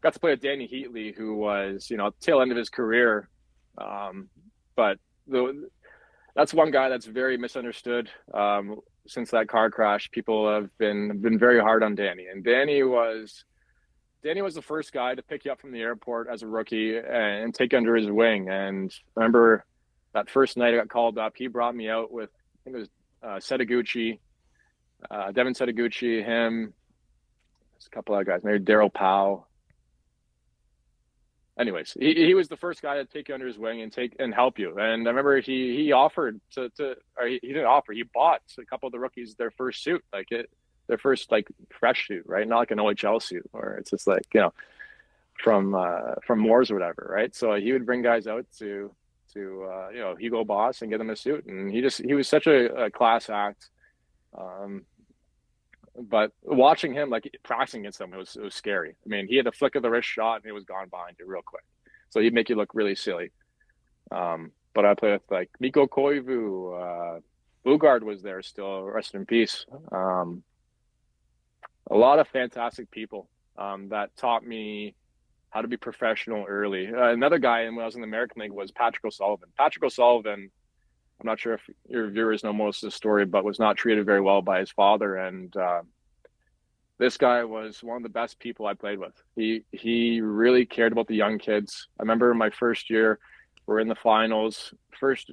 got to play with Dany Heatley, who was, tail end of his career. But that's one guy that's very misunderstood. Since that car crash, people have been very hard on Dany, and Dany was the first guy to pick you up from the airport as a rookie and take you under his wing. And I remember that first night I got called up, he brought me out with, I think it was Setaguchi, Devin Setaguchi, him, there's a couple other guys, maybe Daryl Powell. Anyways, he was the first guy to take you under his wing and help you. And I remember he offered or he didn't offer, he bought a couple of the rookies their first suit, their first fresh suit, right? Not like an OHL suit, or it's just from Moore's or whatever, right? So he would bring guys out to Hugo Boss and get them a suit, and he was such a class act. But watching him practicing against him, it was scary. I mean, he had a flick of the wrist shot and it was gone behind you real quick. So he'd make you look really silly. But I played with Mikko Koivu, Bugard was there still, rest in peace. A lot of fantastic people that taught me how to be professional early. Another guy when I was in the American League was Patrick O'Sullivan. Patrick O'Sullivan, I'm not sure if your viewers know most of the story, but was not treated very well by his father. And this guy was one of the best people I played with. He really cared about the young kids. I remember my first year, we're in the finals. First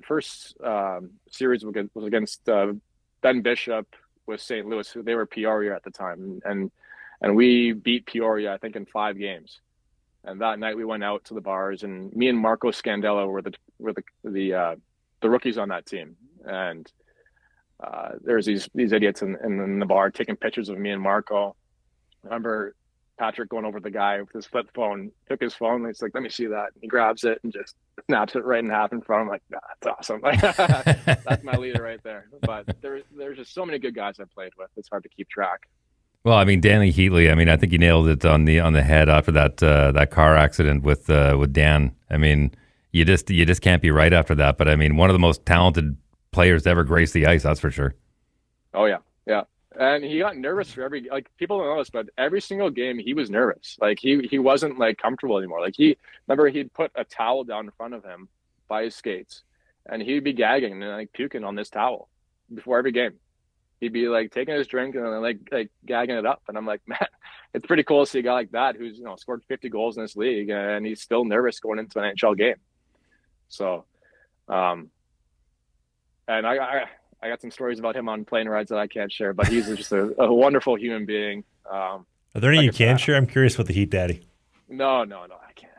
series was against Ben Bishop with St. Louis. They were Peoria at the time, and we beat Peoria, I think, in 5 games. And that night we went out to the bars, and me and Marco Scandello were the rookies on that team. And there's these idiots in the bar taking pictures of me and Marco. I remember Patrick going over to the guy with his flip phone, took his phone, and he's like, let me see that. And he grabs it and just snaps it right in half in front. I'm like, nah, that's awesome. That's my leader right there. But there's just so many good guys I played with. It's hard to keep track. Well, I mean, Dany Heatley, I mean, I think he nailed it on the head after that car accident with Dan. I mean, you just can't be right after that. But I mean, one of the most talented players to ever grace the ice, that's for sure. Oh yeah, yeah. And he got nervous for people don't know this, but every single game he was nervous. He wasn't comfortable anymore. Remember he'd put a towel down in front of him by his skates, and he'd be gagging and puking on this towel before every game. He'd be taking his drink and gagging it up. And I'm like, man, it's pretty cool to see a guy like that who's scored 50 goals in this league and he's still nervous going into an NHL game. So, and I got some stories about him on plane rides that I can't share, but he's just a wonderful human being. Are there any you can share? I'm curious about the Heat Daddy. No, I can't.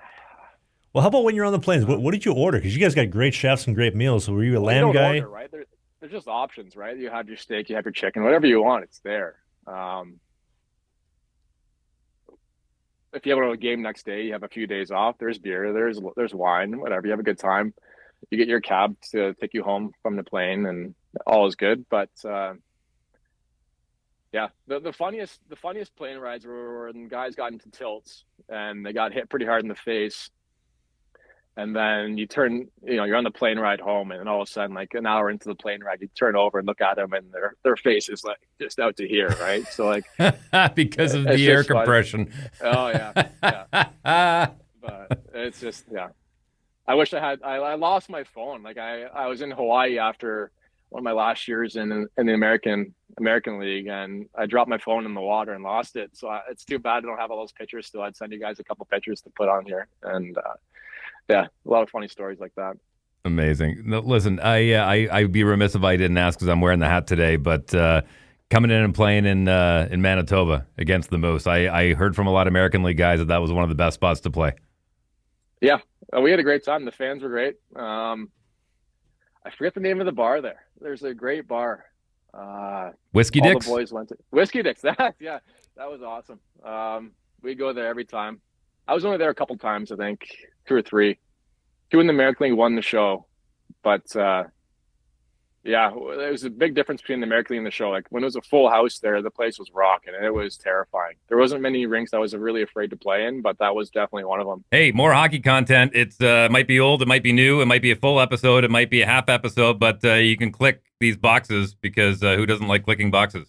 Well, how about when you're on the planes? What did you order? Because you guys got great chefs and great meals. So were you a lamb guy? Order, right? There's just options, right? You have your steak, you have your chicken, whatever you want, it's there. If you have a game next day, you have a few days off. There's beer, there's wine, whatever. You have a good time. You get your cab to take you home from the plane, and all is good. But yeah, the funniest plane rides were when guys got into tilts and they got hit pretty hard in the face. And then you turn, you're on the plane ride home, and then all of a sudden, an hour into the plane ride, you turn over and look at them, and their face is just out to here, right? So because of the air compression. Oh yeah. But it's just I wish I lost my phone. I was in Hawaii after one of my last years in the American League, and I dropped my phone in the water and lost it. So it's too bad I don't have all those pictures still. I'd send you guys a couple pictures to put on here, and yeah, a lot of funny stories like that. Amazing. No, listen, I'd be remiss if I didn't ask because I'm wearing the hat today, but coming in and playing in Manitoba against the Moose, I heard from a lot of American League guys that was one of the best spots to play. Yeah, we had a great time. The fans were great. I forget the name of the bar there. There's a great bar. Whiskey Dicks? The boys went to Whiskey Dicks. That was awesome. We go there every time. I was only there a couple times, I think 2 or 3. 2 in the American League, 1 the show. But yeah, there was a big difference between the American League and the show. When it was a full house there, the place was rocking, and it was terrifying. There wasn't many rinks I was really afraid to play in, but that was definitely one of them. Hey, more hockey content. It might be old, it might be new, it might be a full episode, it might be a half episode, but you can click these boxes because who doesn't like clicking boxes?